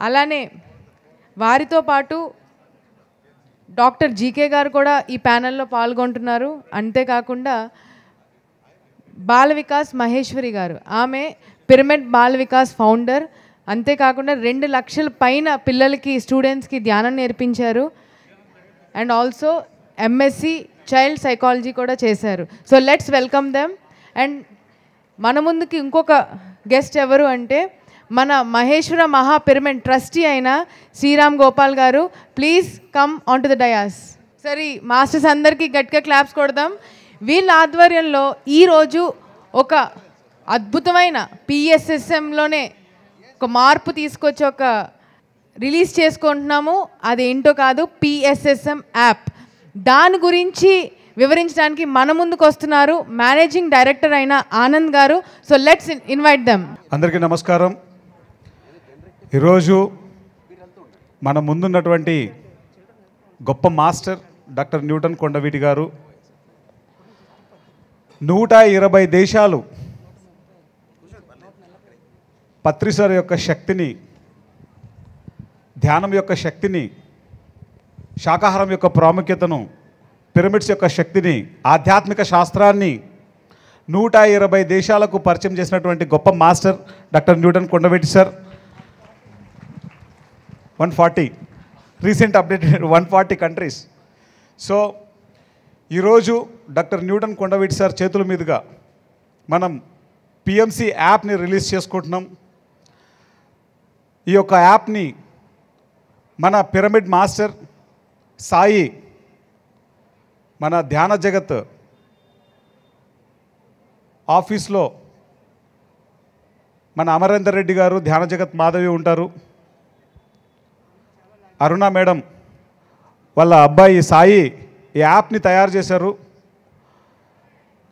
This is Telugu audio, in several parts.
అలానే వారితో పాటు డాక్టర్ జీకే గారు కూడా ఈ ప్యానెల్లో పాల్గొంటున్నారు. అంతేకాకుండా బాల వికాస్ మహేశ్వరి గారు, ఆమె పిరమిడ్ బాల వికాస్ ఫౌండర్. అంతేకాకుండా 2 లక్షల పైన పిల్లలకి స్టూడెంట్స్కి ధ్యానం నేర్పించారు. And also MSc child psychology కూడా చేశారు. So let's welcome them. And మన ముందుకి ఇంకొక గెస్ట్ ఎవరు అంటే మన మహేశ్వర మహా పిరమిడ్ ట్రస్టీ అయిన శ్రీరామ్ గోపాల్ గారు. Please come on to the dais. సరే, మాస్టర్స్ అందరికీ గట్టిగా క్లాప్స్ కొడదాం. వీళ్ళ ఆధ్వర్యంలో ఈరోజు ఒక అద్భుతమైన పిఎస్ఎస్ఎంలోనే ఒక మార్పు తీసుకొచ్చి ఒక రిలీజ్ చేసుకుంటున్నాము. అదేంటో కాదు, పిఎస్ఎస్ఎం యాప్. దాని గురించి వివరించడానికి మన ముందుకు వస్తున్నారు మేనేజింగ్ డైరెక్టర్ అయిన ఆనంద్ గారు. So let's invite them. అందరికీ నమస్కారం. ఈరోజు మన ముందున్నటువంటి గొప్ప మాస్టర్ డాక్టర్ న్యూటన్ కొండవీటి గారు 120 దేశాలు పత్రిసార్ యొక్క శక్తిని, ధ్యానం యొక్క శక్తిని, శాకాహారం యొక్క ప్రాముఖ్యతను, పిరమిడ్స్ యొక్క శక్తిని, ఆధ్యాత్మిక శాస్త్రాన్ని 120 దేశాలకు పరిచయం చేసినటువంటి గొప్ప master doctor Newton Kondaveeti sir. 140 recent updated 140 countries. So ఈరోజు డాక్టర్ న్యూటన్ కొండవీటి సార్ చేతుల మీదుగా మనం పిఎంసి యాప్ని రిలీజ్ చేసుకుంటున్నాం. ఈ యొక్క యాప్ని మన పిరమిడ్ మాస్టర్ సాయి, మన ధ్యాన జగత్ ఆఫీస్లో మన అమరేందర్ రెడ్డి గారు, ధ్యాన జగత్ మాధవి ఉంటారు. అరుణ మేడం వాళ్ళ అబ్బాయి సాయి ఈ యాప్ని తయారు చేశారు.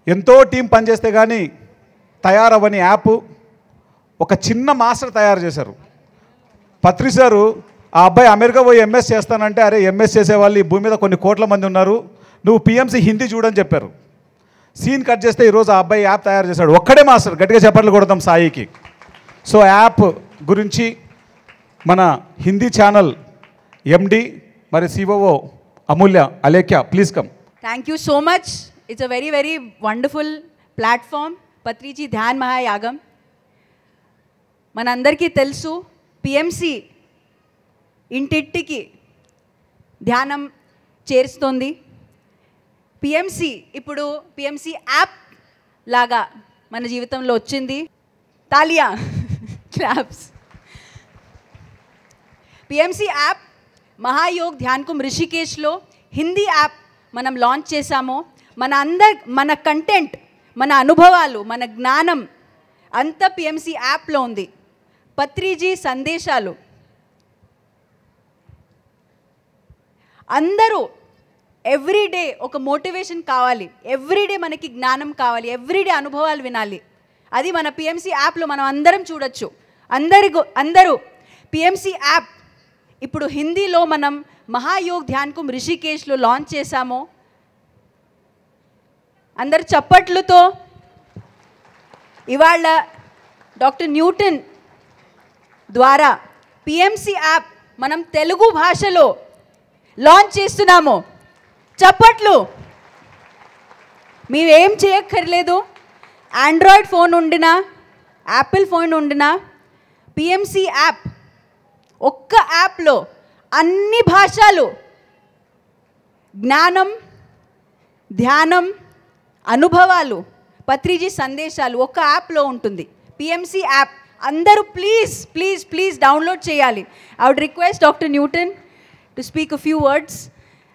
ఎంతో టీం పనిచేస్తే కానీ తయారవ్వని యాప్ ఒక చిన్న మాస్టర్ తయారు చేశారు. పత్రిసారు ఆ అబ్బాయి అమెరికా పోయి ఎంఎస్ చేస్తానంటే, అరే ఎంఎస్ చేసేవాళ్ళు ఈ భూమి మీద కొన్ని కోట్ల మంది ఉన్నారు, నువ్వు పిఎంసి హిందీ చూడని చెప్పారు. సీన్ కట్ చేస్తే ఈరోజు ఆ అబ్బాయి యాప్ తయారు చేశాడు. ఒక్కడే మాస్టర్. గట్టిగా చప్పట్లు కొడతాం సాయికి. సో యాప్ గురించి మన హిందీ ఛానల్ ఎండి మరి COO Amulya Alekhya, please come. Thank you so much. It's a very very wonderful platform Patriji Dhyan Mahayagam. మనందరికీ తెలుసు పిఎంసి ఇంటింటికి ధ్యానం చేరుస్తుంది. పిఎంసి ఇప్పుడు పిఎంసి యాప్ లాగా మన జీవితంలో వచ్చింది. తాలియా, claps. PMC app Mahayog Dhyan Kumbh రిషికేశ్లో హిందీ యాప్ మనం లాంచ్ చేశాము. మన కంటెంట్, మన అనుభవాలు, మన జ్ఞానం అంతా పిఎంసి యాప్లో ఉంది. పత్రిజీ సందేశాలు అందరూ ఎవ్రీడే ఒక మోటివేషన్ కావాలి, ఎవ్రీడే మనకి జ్ఞానం కావాలి, ఎవ్రీడే అనుభవాలు వినాలి. అది మన పిఎంసి యాప్లో మనం అందరం చూడొచ్చు. అందరూ పిఎంసి యాప్ ఇప్పుడు హిందీలో మనం మహాయోగ్ ధ్యాన్ కుంభ్ రిషికేశ్లో లాంచ్ చేశాము. అందరు చప్పట్లతో ఇవాళ డాక్టర్ న్యూటన్ ద్వారా పిఎంసి యాప్ మనం తెలుగు భాషలో లాంచ్ చేస్తున్నాము. చప్పట్లు. మీవేం చేయక్కర్లేదు. ఆండ్రాయిడ్ ఫోన్ ఉండినా, యాపిల్ ఫోన్ ఉండినా పిఎంసి యాప్ ఒక్క యాప్లో అన్ని భాషలు, జ్ఞానం, ధ్యానం, అనుభవాలు, పత్రిజీ సందేశాలు ఒక్క యాప్లో ఉంటుంది. పిఎంసి యాప్ అందరూ ప్లీజ్ ప్లీజ్ ప్లీజ్ డౌన్లోడ్ చేయాలి. I would request doctor Newton to speak a few words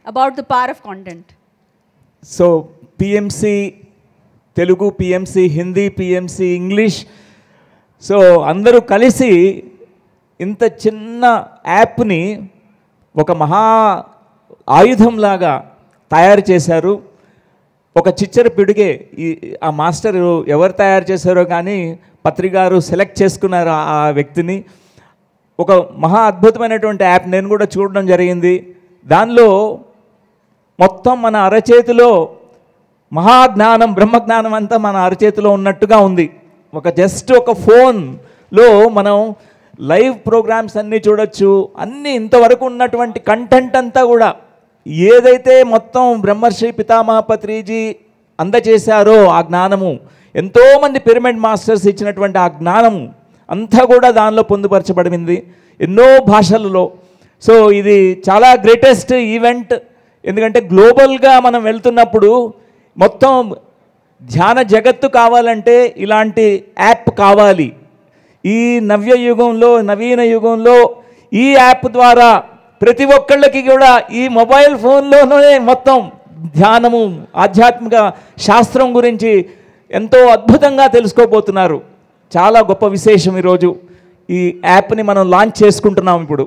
about the power of content. So PMC Telugu, PMC Hindi, PMC English, so అందరూ కలిసి ఇంత చిన్న యాప్ని ఒక మహా ఆయుధంలాగా తయారు చేశారు. ఒక చిచ్చర పిడుగే ఆ మాస్టర్ ఎవరు తయారు చేశారో కానీ పత్రికారు సెలెక్ట్ చేసుకున్నారు ఆ వ్యక్తిని. ఒక మహా అద్భుతమైనటువంటి యాప్ నేను కూడా చూడడం జరిగింది. దానిలో మొత్తం మన అరచేతిలో మహాజ్ఞానం, బ్రహ్మజ్ఞానం అంతా మన అరచేతిలో ఉన్నట్టుగా ఉంది. జస్ట్ ఒక ఫోన్లో మనం లైవ్ ప్రోగ్రామ్స్ అన్నీ చూడొచ్చు. అన్నీ ఇంతవరకు ఉన్నటువంటి కంటెంట్ అంతా కూడా ఏదైతే మొత్తం బ్రహ్మర్షి పితామహ పత్రిజీ అందచేశారో ఆ జ్ఞానము, ఎంతోమంది పిరమిడ్ మాస్టర్స్ ఇచ్చినటువంటి ఆ జ్ఞానము అంతా కూడా దానిలో పొందుపరచబడింది ఎన్నో భాషలలో. సో ఇది చాలా గ్రేటెస్ట్ ఈవెంట్. ఎందుకంటే గ్లోబల్గా మనం వెళ్తున్నప్పుడు మొత్తం ధ్యాన జగత్తు కావాలంటే ఇలాంటి యాప్ కావాలి. ఈ నవీన యుగంలో ఈ యాప్ ద్వారా ప్రతి ఒక్కళ్ళకి కూడా ఈ మొబైల్ ఫోన్లోనే మొత్తం ధ్యానము, ఆధ్యాత్మిక శాస్త్రం గురించి ఎంతో అద్భుతంగా తెలుసుకోబోతున్నారు. చాలా గొప్ప విశేషం ఈరోజు ఈ యాప్ని మనం లాంచ్ చేసుకుంటున్నాం. ఇప్పుడు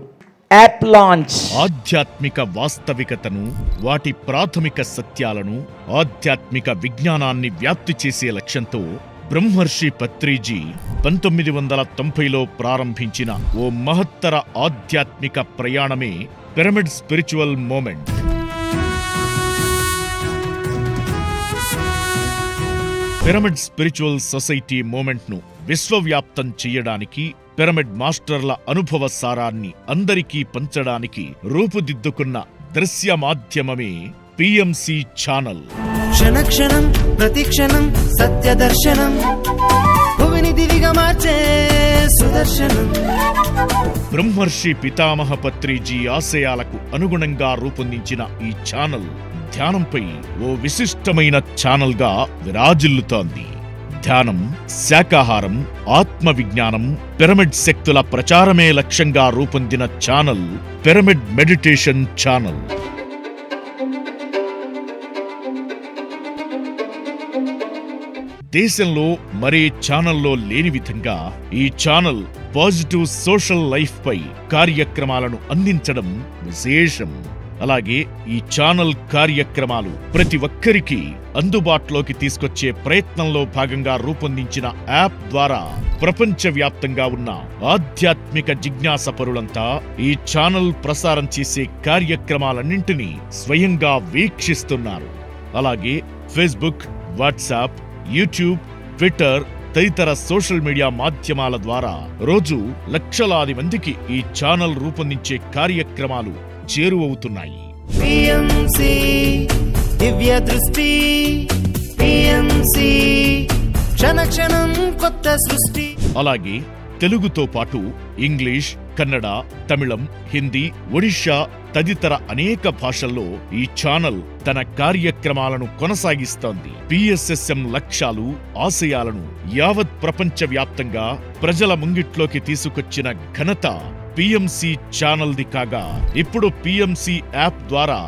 యాప్ లాంచ్ ఆధ్యాత్మిక వాస్తవికతను, వాటి ప్రాథమిక సత్యాలను, ఆధ్యాత్మిక విజ్ఞానాన్ని వ్యాప్తి చేసే లక్ష్యంతో బ్రహ్మర్షి పత్రిజీ 1990లో ప్రారంభించిన ఓ మహత్తర ఆధ్యాత్మిక ప్రయాణమే pyramid spiritual movement. Pyramid spiritual society మూమెంట్ను విశ్వవ్యాప్తం చేయడానికి, పిరమిడ్ మాస్టర్ల అనుభవ సారాన్ని అందరికీ పంచడానికి రూపుదిద్దుకున్న దృశ్య మాధ్యమమే పిఎంసి ఛానల్. క్షణక్షణం ప్రతిక్షణం సత్య దర్శనం, భువిని దివిగా మార్చే సుదర్శనం. బ్రహ్మర్షి పితామహ పత్రిజీ ఆశయాలకు అనుగుణంగా రూపొందించిన ఈ ఛానల్ ధ్యానంపై ఓ విశిష్టమైన ఛానల్గా విరాజిల్లుతోంది. ధ్యానం, శాకాహారం, ఆత్మ విజ్ఞానం, పిరమిడ్ శక్తుల ప్రచారమే లక్ష్యంగా రూపొందిన ఛానల్ పిరమిడ్ మెడిటేషన్ ఛానల్. దేశంలో మరే ఛానల్లో లేని విధంగా ఈ ఛానల్ పాజిటివ్ సోషల్ లైఫ్ పై కార్యక్రమాలను అందించడం విశేషం. అలాగే ఈ ఛానల్ కార్యక్రమాలు ప్రతి ఒక్కరికి అందుబాటులోకి తీసుకొచ్చే ప్రయత్నంలో భాగంగా రూపొందించిన యాప్ ద్వారా ప్రపంచవ్యాప్తంగా ఉన్న ఆధ్యాత్మిక జిజ్ఞాస పరులంతా ఈ ఛానల్ ప్రసారం చేసే కార్యక్రమాలన్నింటినీ స్వయంగా వీక్షిస్తున్నారు. అలాగే ఫేస్బుక్, వాట్సాప్, యూట్యూబ్, ట్విట్టర్ తదితర సోషల్ మీడియా మాధ్యమాల ద్వారా రోజు లక్షలాది మందికి ఈ ఛానల్ రూపొందించే కార్యక్రమాలు చేరువవుతున్నాయి. పిఎంసి దివ్య దృష్టి, పిఎంసి క్షణక్షణం కొత్త సృష్టి. అలాగే తెలుగుతో పాటు ఇంగ్లీష్, కన్నడ, తమిళం, హిందీ, ఒడిషా తదితర అనేక భాషల్లో ఈ ఛానల్ తన కార్యక్రమాలను కొనసాగిస్తోంది. పిఎస్ఎస్ఎం లక్ష్యాలు, ఆశయాలను యావత్ ప్రపంచవ్యాప్తంగా ప్రజల ముంగిట్లోకి తీసుకొచ్చిన ఘనత పిఎంసి ఛానల్ది కాగా, ఇప్పుడు పిఎంసి యాప్ ద్వారా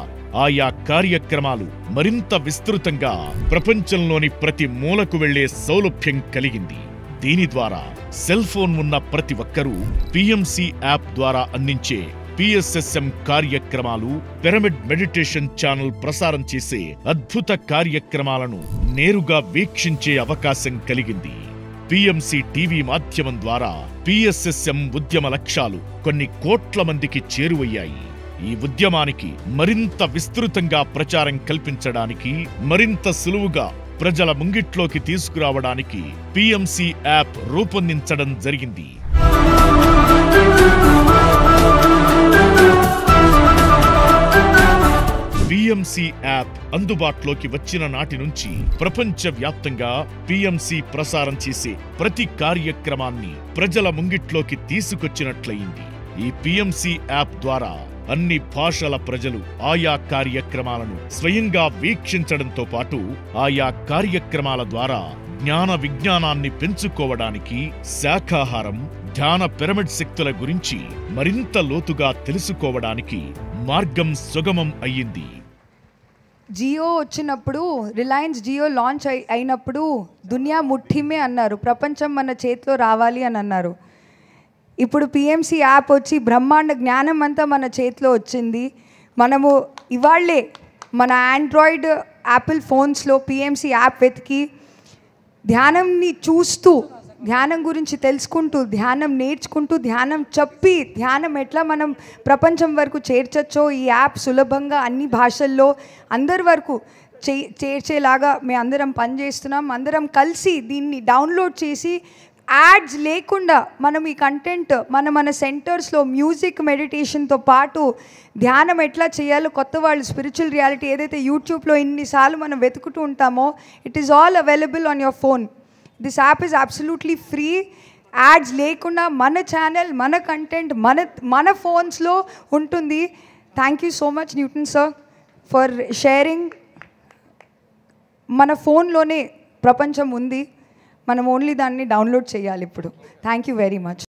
ఆయా కార్యక్రమాలు మరింత విస్తృతంగా ప్రపంచంలోని ప్రతి మూలకు వెళ్లే సౌలభ్యం కలిగింది. దీని ద్వారా సెల్ ఫోన్ ఉన్న ప్రతి ఒక్కరూ పిఎంసి యాప్ ద్వారా అందించే పిఎస్ఎస్ఎం కార్యక్రమాలు, పిరమిడ్ మెడిటేషన్ ఛానల్ ప్రసారం చేసే అద్భుత కార్యక్రమాలను నేరుగా వీక్షించే అవకాశం కలిగింది. పిఎంసి టీవీ మాధ్యమం ద్వారా పిఎస్ఎస్ఎం ఉద్యమ లక్ష్యాలు కొన్ని కోట్ల మందికి చేరువయ్యాయి. ఈ ఉద్యమానికి మరింత విస్తృతంగా ప్రచారం కల్పించడానికి, మరింత సులువుగా ప్రజల ముంగిట్లోకి తీసుకురావడానికి పిఎంసి యాప్ రూపొందించడం జరిగింది. పిఎంసి యాప్ అందుబాటులోకి వచ్చిన నాటి నుంచి ప్రపంచవ్యాప్తంగా పిఎంసి ప్రసారం చేసే ప్రతి కార్యక్రమాన్ని ప్రజల ముంగిట్లోకి తీసుకొచ్చినట్లయింది. ఈ పిఎంసి యాప్ ద్వారా అన్ని భాషల ప్రజలు ఆయా కార్యక్రమాలను స్వయంగా వీక్షించడంతో పాటు ఆయా కార్యక్రమాల ద్వారా జ్ఞాన విజ్ఞానాన్ని పెంచుకోవడానికి, శాకాహారం, ధ్యాన, పిరమిడ్ శక్తుల గురించి మరింత లోతుగా తెలుసుకోవడానికి మార్గం సుగమం అయ్యింది. జియో వచ్చినప్పుడు, రిలయన్స్ జియో లాంచ్ అయినప్పుడు దునియా ముఠిమే అన్నారు, ప్రపంచం మన చేతిలో రావాలి అని అన్నారు. ఇప్పుడు పిఎంసి యాప్ వచ్చి బ్రహ్మాండ జ్ఞానం అంతా మన చేతిలో వచ్చింది. మనము ఇవాళ్లే మన ఆండ్రాయిడ్, యాపిల్ ఫోన్స్లో పిఎంసి యాప్ వెతికి ధ్యానంని చూస్తూ, ధ్యానం గురించి తెలుసుకుంటూ, ధ్యానం నేర్చుకుంటూ, ధ్యానం చెప్పి, ధ్యానం ఎట్లా మనం ప్రపంచం వరకు చేర్చచ్చో ఈ యాప్ సులభంగా అన్ని భాషల్లో అందరి వరకు చేర్చేలాగా మేము అందరం పనిచేస్తున్నాం. అందరం కలిసి దీన్ని డౌన్లోడ్ చేసి యాడ్స్ లేకుండా మనం ఈ కంటెంట్ మన సెంటర్స్లో మ్యూజిక్ మెడిటేషన్తో పాటు ధ్యానం ఎట్లా చేయాలో కొత్త వాళ్ళు స్పిరిచువల్ రియాలిటీ ఏదైతే యూట్యూబ్లో ఇన్నిసార్లు మనం వెతుకుతూ ఉంటామో it is all available on your phone. This app is absolutely free. Ads లేకుండా మన ఛానల్ మన కంటెంట్ మన ఫోన్స్లో ఉంటుంది. Thank you so much Newton sir for sharing. మన ఫోన్లోనే ప్రపంచం ఉంది, మనం ఓన్లీ దాన్ని డౌన్లోడ్ చేయాలి ఇప్పుడు. Thank you very much.